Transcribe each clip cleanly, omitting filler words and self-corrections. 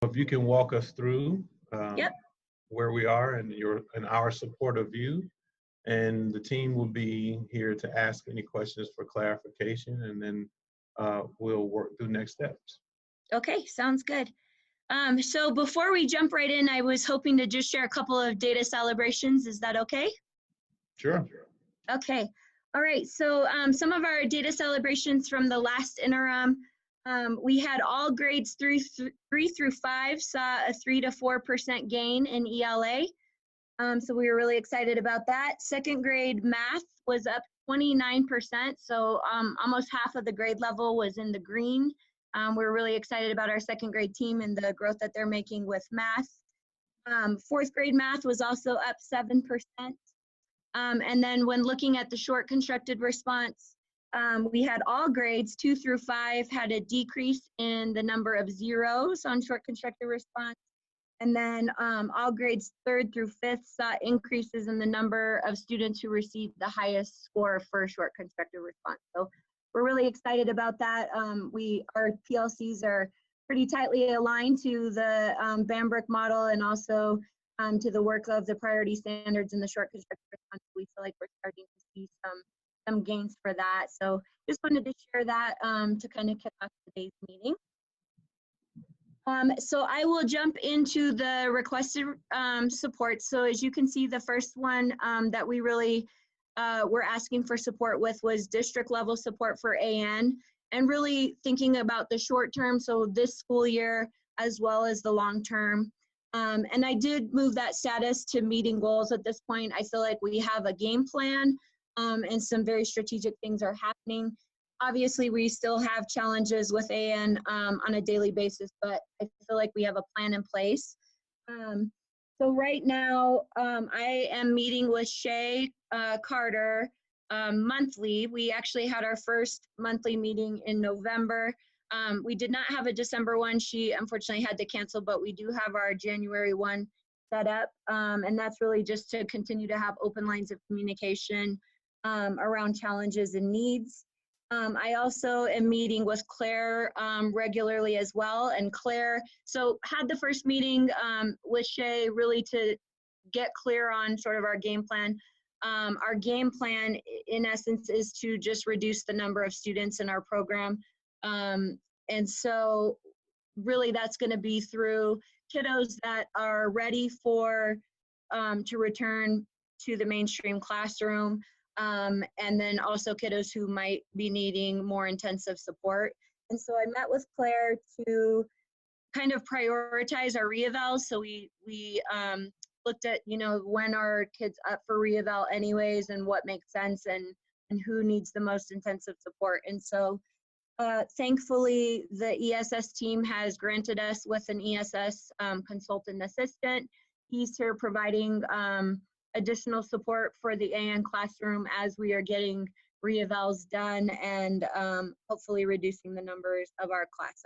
If you can walk us through Yep. where we are and our support of you, and the team will be here to ask any questions for clarification, and then we'll work through next steps. Okay, sounds good. So before we jump right in, I was hoping to just share a couple of data celebrations. Is that okay? Sure. Okay. All right. So some of our data celebrations from the last interim, we had all grades three through 5 saw a 3 to 4% gain in ELA. So we were really excited about that. Second grade math was up 29%. So almost half of the grade level was in the green. We're really excited about our second grade team and the growth that they're making with math. Fourth grade math was also up 7%. And then when looking at the short constructed response, we had all grades 2 through 5 had a decrease in the number of zeros on short constructed response. And then all grades 3rd through 5th saw increases in the number of students who received the highest score for short constructed response. So we're really excited about that. Our PLCs are pretty tightly aligned to the Bambrick model and also to the work of the priority standards in the short constructed response. We feel like we're starting to see some gains for that. So just wanted to share that to kind of kick off today's meeting. So I will jump into the requested support. So as you can see, the first one that we really were asking for support with was district level support for AN, and really thinking about the short term, so this school year, as well as the long term. And I did move that status to meeting goals at this point. I feel like we have a game plan and some very strategic things are happening. Obviously, we still have challenges with AN on a daily basis, but I feel like we have a plan in place. So right now, I am meeting with Shay Carter monthly. We actually had our first monthly meeting in November. We did not have a December one. She unfortunately had to cancel, but we do have our January one set up. And that's really just to continue to have open lines of communication around challenges and needs. I also am meeting with Claire regularly as well. And Claire, so had the first meeting with Shay really to get clear on sort of our game plan. Our game plan, in essence, is to just reduce the number of students in our program. And so really that's going to be through kiddos that are ready for to return to the mainstream classroom. And then also kiddos who might be needing more intensive support. And so I met with Claire to kind of prioritize our reevals. So we looked at, when are kids up for reeval anyways, and what makes sense, and who needs the most intensive support. And so thankfully, the ESS team has granted us with an ESS consultant assistant. He's here providing additional support for the AN classroom as we are getting reevals done and hopefully reducing the numbers of our class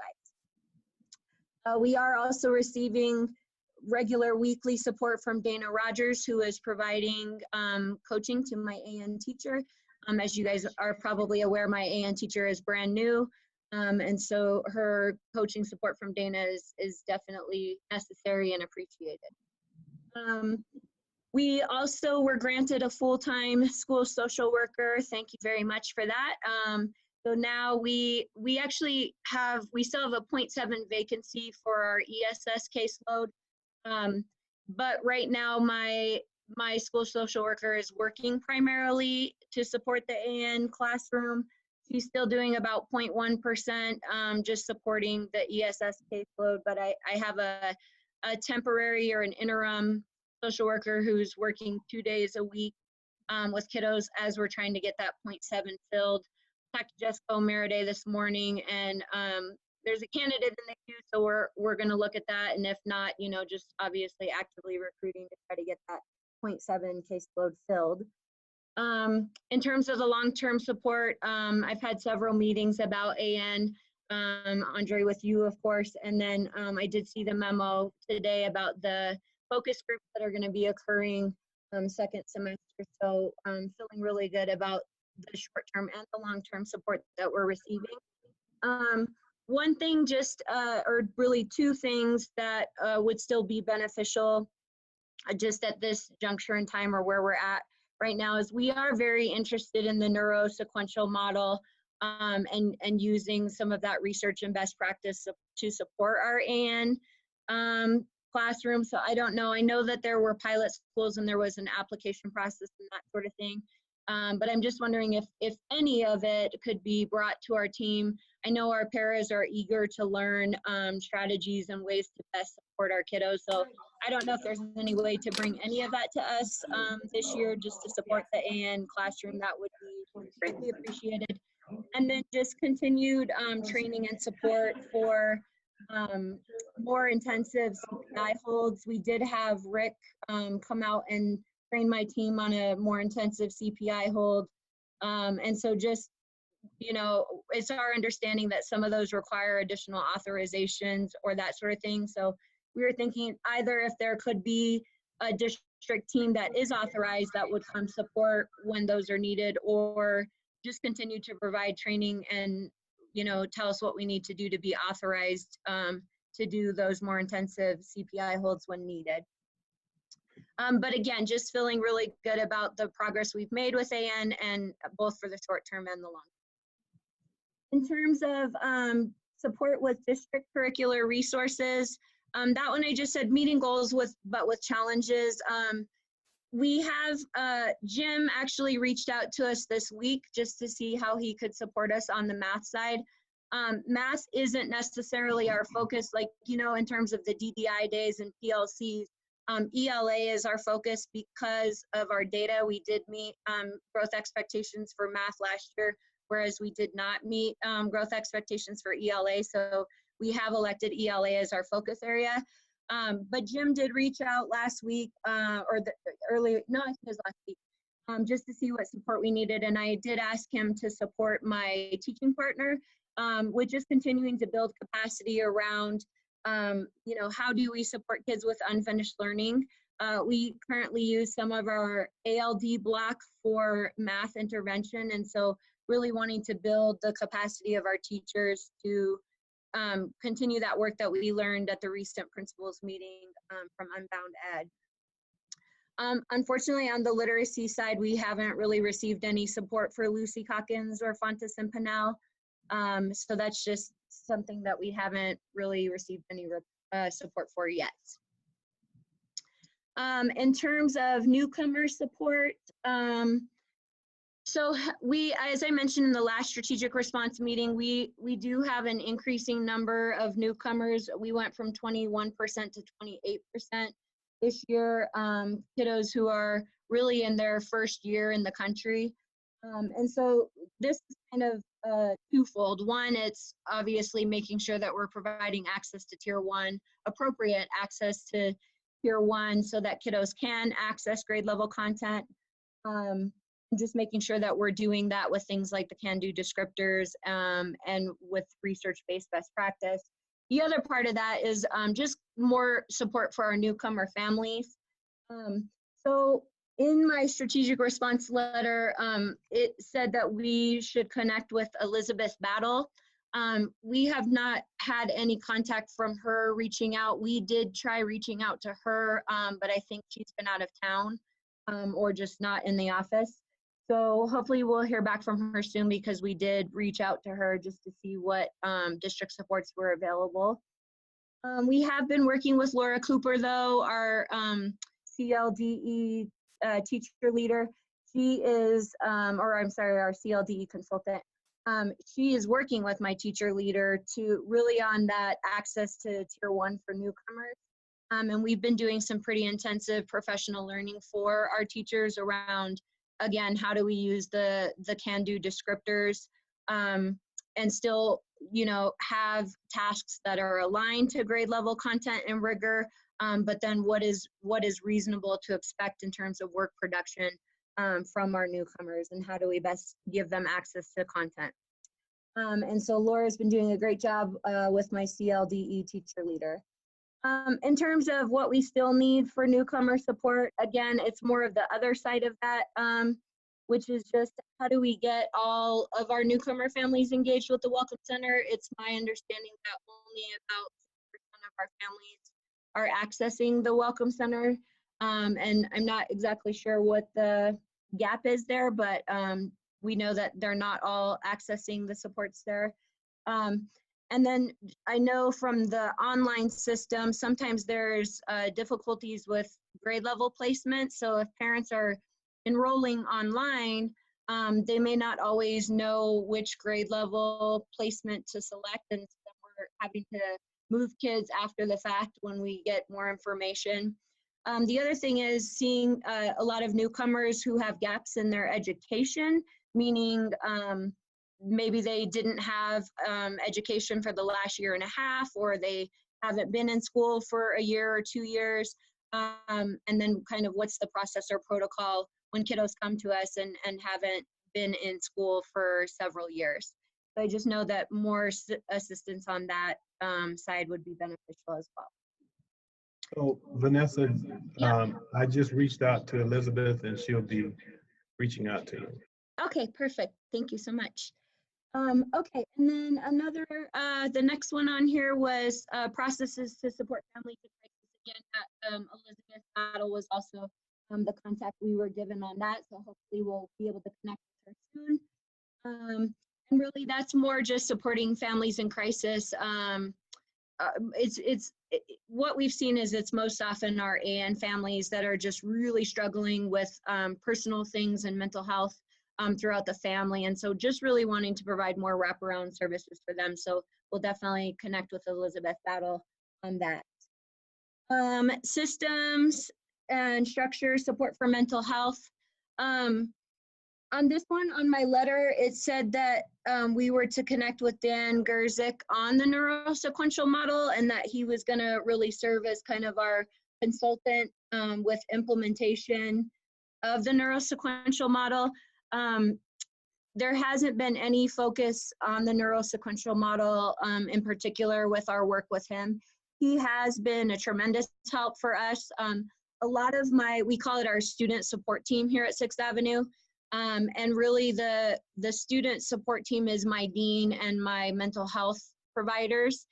size. We are also receiving regular weekly support from Dana Rogers, who is providing coaching to my AN teacher. As you guys are probably aware, my AN teacher is brand new. And so her coaching support from Dana is definitely necessary and appreciated. We also were granted a full-time school social worker. Thank you very much for that. So now we still have a 0.7 vacancy for our ESS caseload. But right now my school social worker is working primarily to support the AN classroom. She's still doing about 0.1%, just supporting the ESS caseload, but I have a temporary or an interim social worker who's working 2 days a week with kiddos as we're trying to get that 0.7 filled. Talked to Jessica O'Maraday this morning, and there's a candidate in the queue, so we're going to look at that, and if not, just obviously actively recruiting to try to get that 0.7 caseload filled. In terms of the long-term support, I've had several meetings about AN, Andre, with you, of course, and then I did see the memo today about the focus groups that are going to be occurring second semester. So I'm feeling really good about the short-term and the long-term support that we're receiving. one thing just, or really two things that would still be beneficial just at this juncture in time or where we're at right now is we are very interested in the neurosequential model and using some of that research and best practice to support our AN classroom. So I don't know. I know that there were pilot schools and there was an application process and that sort of thing. But I'm just wondering if any of it could be brought to our team. I know our paras are eager to learn strategies and ways to best support our kiddos. So I don't know if there's any way to bring any of that to us this year just to support the AN classroom. That would be greatly appreciated. And then just continued training and support for more intensive CPI holds. We did have Rick come out and train my team on a more intensive CPI hold. And so just, you know, it's our understanding that some of those require additional authorizations or that sort of thing. So we were thinking either if there could be a district team that is authorized that would come support when those are needed, or just continue to provide training and, you know, tell us what we need to do to be authorized to do those more intensive CPI holds when needed. But again, just feeling really good about the progress we've made with AN, and both for the short term and the long term. In terms of support with district curricular resources, that one I just said meeting goals but with challenges. We have, Jim actually reached out to us this week just to see how he could support us on the math side. Math isn't necessarily our focus, like, you know, in terms of the DDI days and PLCs. ELA is our focus because of our data. We did meet growth expectations for math last year, whereas we did not meet growth expectations for ELA. So we have elected ELA as our focus area. But Jim did reach out last week, I think it was last week, just to see what support we needed. And I did ask him to support my teaching partner with just continuing to build capacity around, you know, how do we support kids with unfinished learning? We currently use some of our ALD block for math intervention. And so really wanting to build the capacity of our teachers to continue that work that we learned at the recent principals meeting from Unbound Ed. Unfortunately, on the literacy side, we haven't really received any support for Lucy Calkins or Fontes and Pinnell. So that's just something that we haven't really received any support for yet. In terms of newcomer support, so we, as I mentioned in the last strategic response meeting, we do have an increasing number of newcomers. We went from 21% to 28% this year, kiddos who are really in their first year in the country. And so this is kind of twofold. One, it's obviously making sure that we're providing access to Tier 1, appropriate access to Tier 1 so that kiddos can access grade level content. Just making sure that we're doing that with things like the can-do descriptors and with research-based best practice. The other part of that is just more support for our newcomer families. So in my strategic response letter, it said that we should connect with Elizabeth Battle. We have not had any contact from her reaching out. We did try reaching out to her, but I think she's been out of town or just not in the office. So hopefully we'll hear back from her soon, because we did reach out to her just to see what district supports were available. We have been working with Laura Cooper, though, our CLDE teacher leader. She is, or I'm sorry, our CLDE consultant. She is working with my teacher leader to really on that access to Tier 1 for newcomers. And we've been doing some pretty intensive professional learning for our teachers around, again, how do we use the can-do descriptors and still, you know, have tasks that are aligned to grade level content and rigor, but then what is reasonable to expect in terms of work production from our newcomers, and how do we best give them access to content. And so Laura's been doing a great job with my CLDE teacher leader. In terms of what we still need for newcomer support, again, it's more of the other side of that which is just how do we get all of our newcomer families engaged with the Welcome Center. It's my understanding that only about 6% of our families are accessing the Welcome Center. And I'm not exactly sure what the gap is there, but we know that they're not all accessing the supports there. And then I know from the online system, sometimes there's difficulties with grade level placement. So if parents are enrolling online, they may not always know which grade level placement to select, and so we're having to move kids after the fact when we get more information. The other thing is seeing a lot of newcomers who have gaps in their education, meaning maybe they didn't have education for the last year and a half, or they haven't been in school for a year or 2 years. And then kind of what's the process or protocol when kiddos come to us and haven't been in school for several years. So I just know that more assistance on that side would be beneficial as well. So Vanessa, Yeah. I just reached out to Elizabeth and she'll be reaching out to you. Okay, perfect. Thank you so much. Okay, and then another, the next one on here was processes to support families in crisis. Again, Elizabeth Battle was also the contact we were given on that, so hopefully we'll be able to connect with her soon. And really, that's more just supporting families in crisis. What we've seen is it's most often our AN families that are just really struggling with personal things and mental health throughout the family. And so just really wanting to provide more wraparound services for them. So we'll definitely connect with Elizabeth Battle on that. Systems and structure support for mental health. On this one, on my letter, it said that we were to connect with Dan Gerzik on the neurosequential model, and that he was going to really serve as kind of our consultant with implementation of the neurosequential model. There hasn't been any focus on the neurosequential model in particular with our work with him. He has been a tremendous help for us. A lot of we call it our student support team here at 6th Avenue. And really the student support team is my dean and my mental health providers.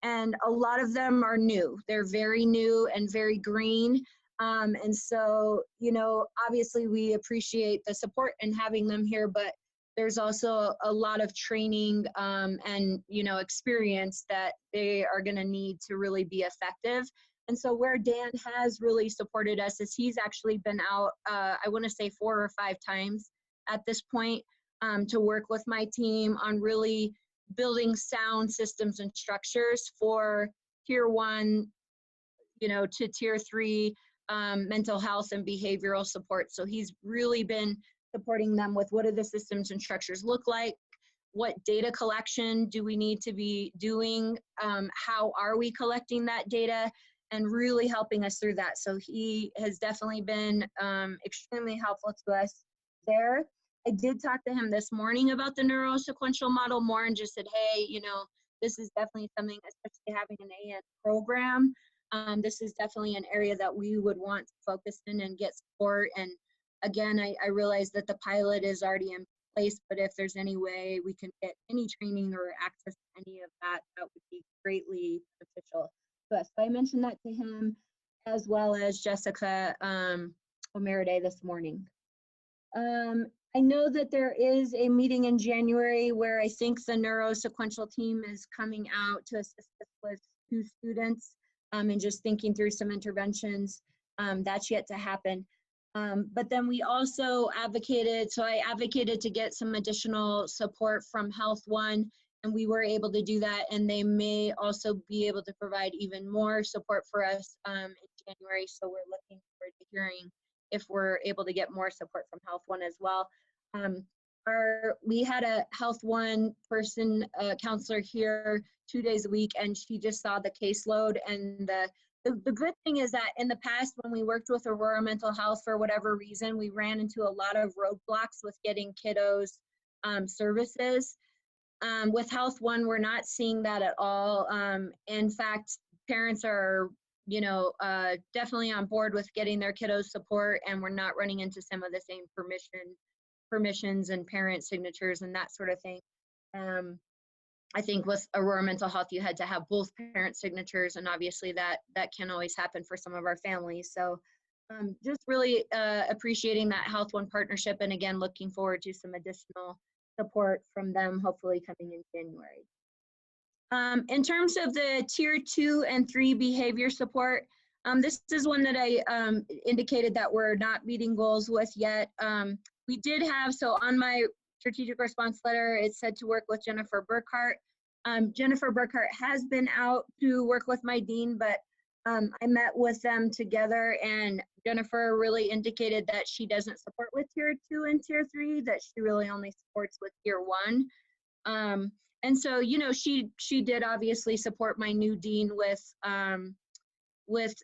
And a lot of them are new. They're very new and very green. And so, you know, obviously we appreciate the support and having them here, but there's also a lot of training and, you know, experience that they are going to need to really be effective. And so where Dan has really supported us is he's actually been out, I want to say 4 or 5 times at this point to work with my team on really building sound systems and structures for tier 1, you know, to tier 3 mental health and behavioral support. So he's really been supporting them with what do the systems and structures look like, what data collection do we need to be doing, how are we collecting that data, and really helping us through that. So he has definitely been extremely helpful to us there. I did talk to him this morning about the neurosequential model more and just said, hey, you know, this is definitely something, especially having an AN program, this is definitely an area that we would want to focus in and get support. And again, I realize that the pilot is already in place, but if there's any way we can get any training or access to any of that, that would be greatly beneficial to us. So I mentioned that to him as well as Jessica Omeride this morning. I know that there is a meeting in January where I think the neurosequential team is coming out to assist us with 2 students and just thinking through some interventions. That's yet to happen. But then we also advocated, so I advocated to get some additional support from Health One, and we were able to do that, and they may also be able to provide even more support for us in January. So we're looking forward to hearing if we're able to get more support from Health One as well. We had a Health One person, counselor here 2 days a week, and she just saw the caseload. And the good thing is that in the past, when we worked with Aurora Mental Health, for whatever reason, we ran into a lot of roadblocks with getting kiddos services. With Health One, we're not seeing that at all. In fact, parents are, you know, definitely on board with getting their kiddos support, and we're not running into some of the same permission permissions and parent signatures and that sort of thing. I think with Aurora Mental Health, you had to have both parent signatures, and obviously that can't always happen for some of our families. So just really appreciating that Health One partnership, and again, looking forward to some additional support from them, hopefully coming in January. In terms of the Tier 2 and 3 behavior support, this is one that I indicated that we're not meeting goals with yet. We did have, so on my strategic response letter, it said to work with Jennifer Burkhart. Jennifer Burkhart has been out to work with my dean, but I met with them together, and Jennifer really indicated that she doesn't support with Tier 2 and Tier 3, that she really only supports with Tier 1. And so, you know, she did obviously support my new dean with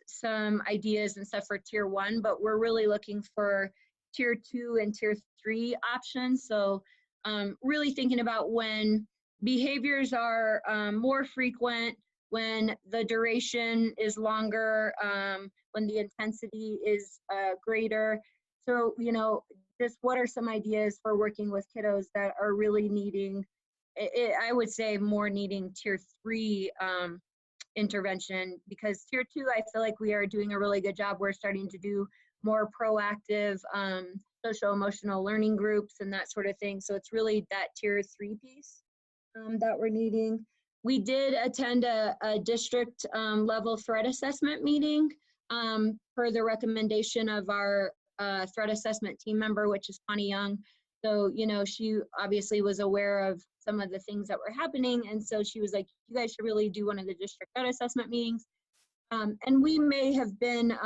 some ideas and stuff for Tier 1, but we're really looking for Tier 2 and Tier 3 options. So really thinking about when behaviors are more frequent, when the duration is longer, when the intensity is greater. So, you know, just what are some ideas for working with kiddos that are really needing, I would say more needing Tier 3 intervention, because Tier 2, I feel like we are doing a really good job. We're starting to do more proactive social emotional learning groups and that sort of thing. So it's really that Tier 3 piece that we're needing. We did attend a district level threat assessment meeting per the recommendation of our threat assessment team member, which is Connie Young. So, you know, she obviously was aware of some of the things that were happening. And so she was like, you guys should really do one of the district threat assessment meetings. And we may have been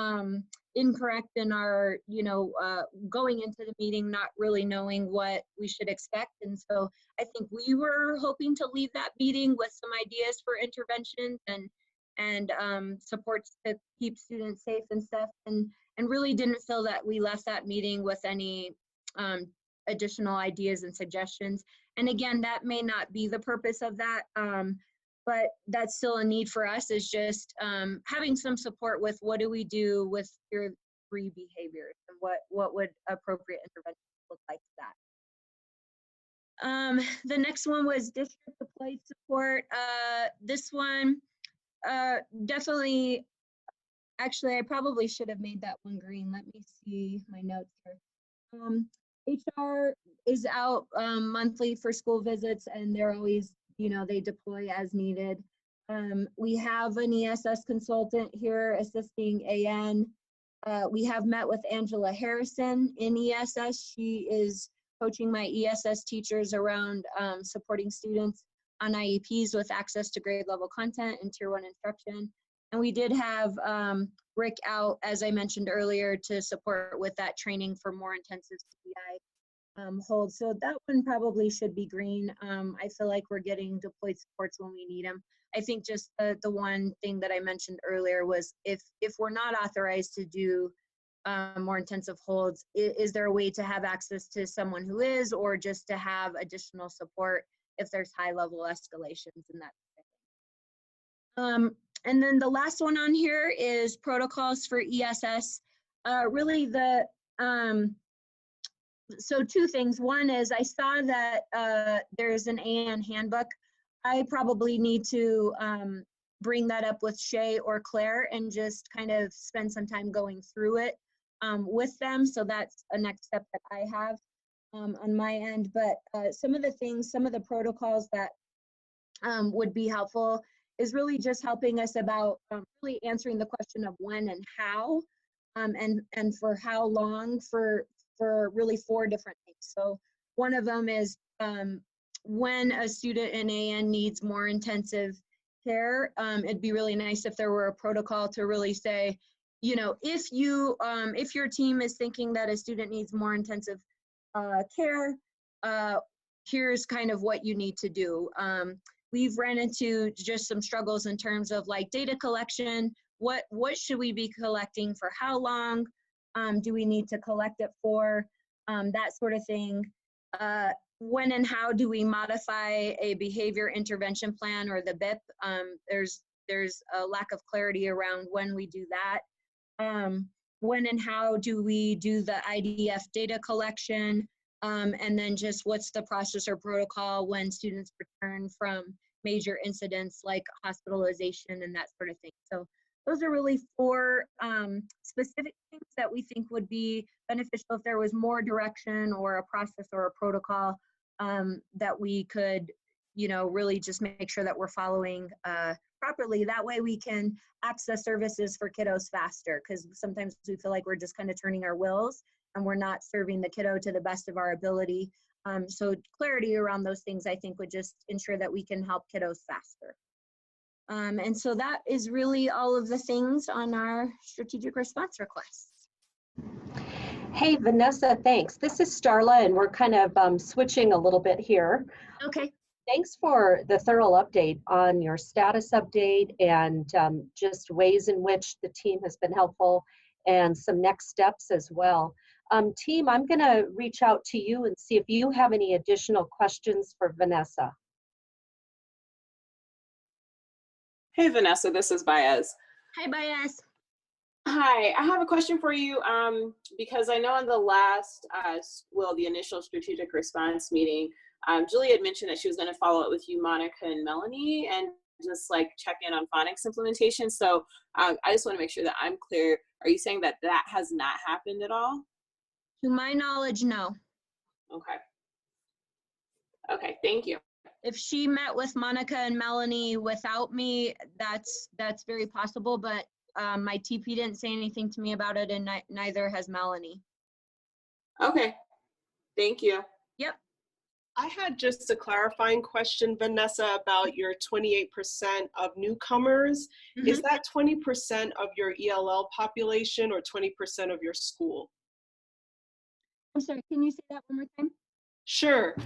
incorrect in our, you know, going into the meeting, not really knowing what we should expect. And so I think we were hoping to leave that meeting with some ideas for interventions and supports to keep students safe and stuff. And really didn't feel that we left that meeting with any additional ideas and suggestions. And again, that may not be the purpose of that, but that's still a need for us, is just having some support with what do we do with Tier 3 behaviors, and what would appropriate intervention look like to that. The next one was district deployed support. This one definitely, actually, I probably should have made that one green. Let me see my notes here. HR is out monthly for school visits, and they're always, you know, they deploy as needed. We have an ESS consultant here assisting AN. We have met with Angela Harrison in ESS. She is coaching my ESS teachers around supporting students on IEPs with access to grade level content and Tier 1 instruction. And we did have Rick out, as I mentioned earlier, to support with that training for more intensive CPI hold. So that one probably should be green. I feel like we're getting deployed supports when we need them. I think just the one thing that I mentioned earlier was if we're not authorized to do more intensive holds, is there a way to have access to someone who is, or just to have additional support if there's high level escalations and that sort of thing. And then the last one on here is protocols for ESS. Really so two things. One is I saw that there's an AN handbook. I probably need to bring that up with Shay or Claire and just kind of spend some time going through it with them. So that's a next step that I have on my end. But some of the things, some of the protocols that would be helpful is really just helping us about really answering the question of when and how, and for how long, for really 4 different things. So one of them is when a student in AN needs more intensive care, it'd be really nice if there were a protocol to really say, you know, if your team is thinking that a student needs more intensive care, here's kind of what you need to do. We've ran into just some struggles in terms of like data collection. What should we be collecting for how long? Do we need to collect it for? That sort of thing. When and how do we modify a behavior intervention plan, or the BIP? There's a lack of clarity around when we do that. When and how do we do the IDF data collection? And then just what's the process or protocol when students return from major incidents like hospitalization and that sort of thing. So those are really four specific things that we think would be beneficial if there was more direction or a process or a protocol that we could, really just make sure that we're following properly. That way we can access services for kiddos faster, because sometimes we feel like we're just kind of turning our wheels and we're not serving the kiddo to the best of our ability. So clarity around those things, I think, would just ensure that we can help kiddos faster. And so that is really all of the things on our strategic response requests. Hey, Vanessa, thanks. This is Starla, and we're kind of switching a little bit here. Okay. Thanks for the thorough update on your status update and just ways in which the team has been helpful and some next steps as well. Team, I'm going to reach out to you and see if you have any additional questions for Vanessa. Hey, Vanessa, this is Baez. Hi, Baez. Hi, I have a question for you because I know in the last, the initial strategic response meeting, Julie had mentioned that she was going to follow up with you, Monica and Melanie, and just like check in on phonics implementation. So I just want to make sure that I'm clear. Are you saying that that has not happened at all? To my knowledge, no. Okay. Okay, thank you. If she met with Monica and Melanie without me, that's very possible, but my TP didn't say anything to me about it, and neither has Melanie. Okay, thank you. Yep. I had just a clarifying question, Vanessa, about your 28% of newcomers. Mm-hmm. Is that 20% of your ELL population or 20% of your school? I'm sorry, can you say that one more time? Sure.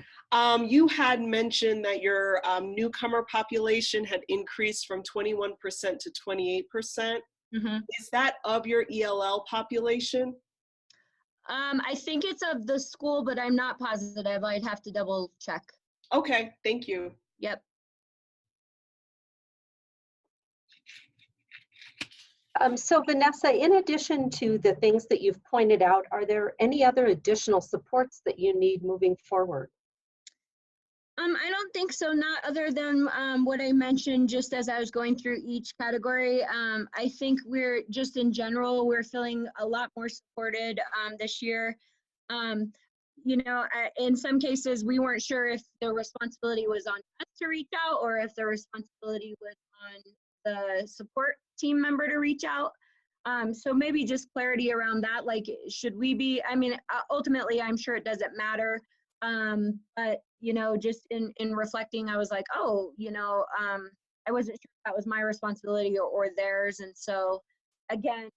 You had mentioned that your newcomer population had increased from 21% to 28%. Mm-hmm. Is that of your ELL population? I think it's of the school, but I'm not positive. I'd have to double check. Okay, thank you. Yep. So Vanessa, in addition to the things that you've pointed out, are there any other additional supports that you need moving forward? I don't think so, not other than what I mentioned just as I was going through each category. I think we're just in general, we're feeling a lot more supported this year. In some cases, we weren't sure if the responsibility was on us to reach out or if the responsibility was on the support team member to reach out. So maybe just clarity around that, like, should we be, ultimately, I'm sure it doesn't matter. But, just in reflecting, I was like, I wasn't sure if that was my responsibility or theirs. And so again,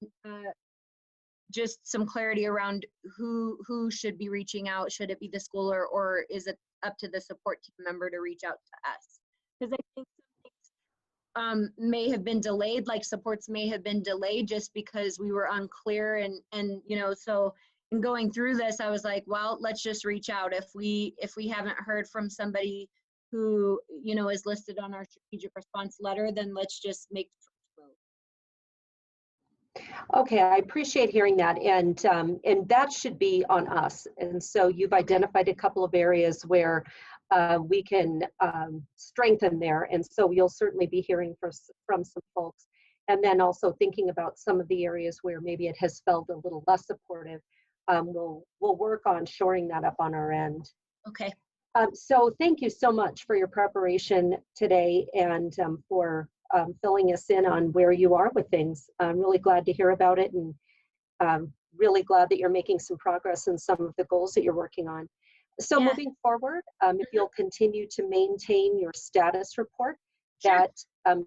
just some clarity around who should be reaching out. Should it be the school or is it up to the support team member to reach out to us? Because I think some things may have been delayed, like supports may have been delayed just because we were unclear and so in going through this, I was like, well, let's just reach out. If we haven't heard from somebody who, is listed on our strategic response letter, then let's just make the first move. Okay, I appreciate hearing that, and that should be on us. And so you've identified a couple of areas where we can strengthen there, and so you'll certainly be hearing from some folks. And then also thinking about some of the areas where maybe it has felt a little less supportive. We'll work on shoring that up on our end. Okay. So thank you so much for your preparation today and for filling us in on where you are with things. I'm really glad to hear about it and really glad that you're making some progress in some of the goals that you're working on. So moving forward, if you'll continue to maintain your status report, that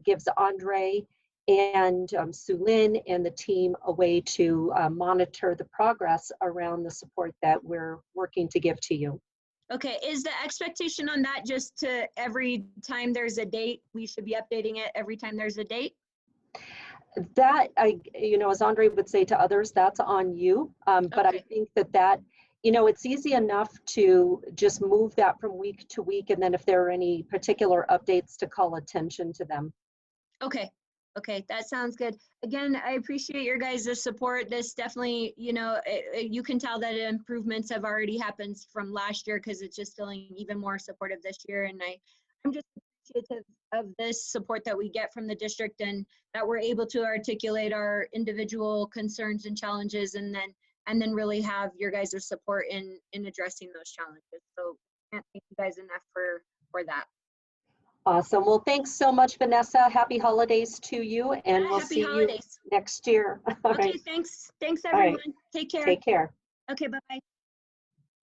gives Andre and Sue Lynn and the team a way to monitor the progress around the support that we're working to give to you. Okay, is the expectation on that just to every time there's a date, we should be updating it every time there's a date? That, as Andre would say to others, that's on you. But I think that, it's easy enough to just move that from week to week. And then if there are any particular updates to call attention to them. Okay. Okay, that sounds good. Again, I appreciate your guys' support. This definitely, you know, you can tell that improvements have already happened from last year because it's just feeling even more supportive this year. And I'm just appreciative of this support that we get from the district and that we're able to articulate our individual concerns and challenges and then really have your guys' support in addressing those challenges. So I can't thank you guys enough for that. Awesome. Well, thanks so much, Vanessa. Happy holidays to you, and we'll Happy see you holidays. next year. All Okay, right. thanks. Thanks All right. everyone. Take care. Take care. Okay, bye-bye.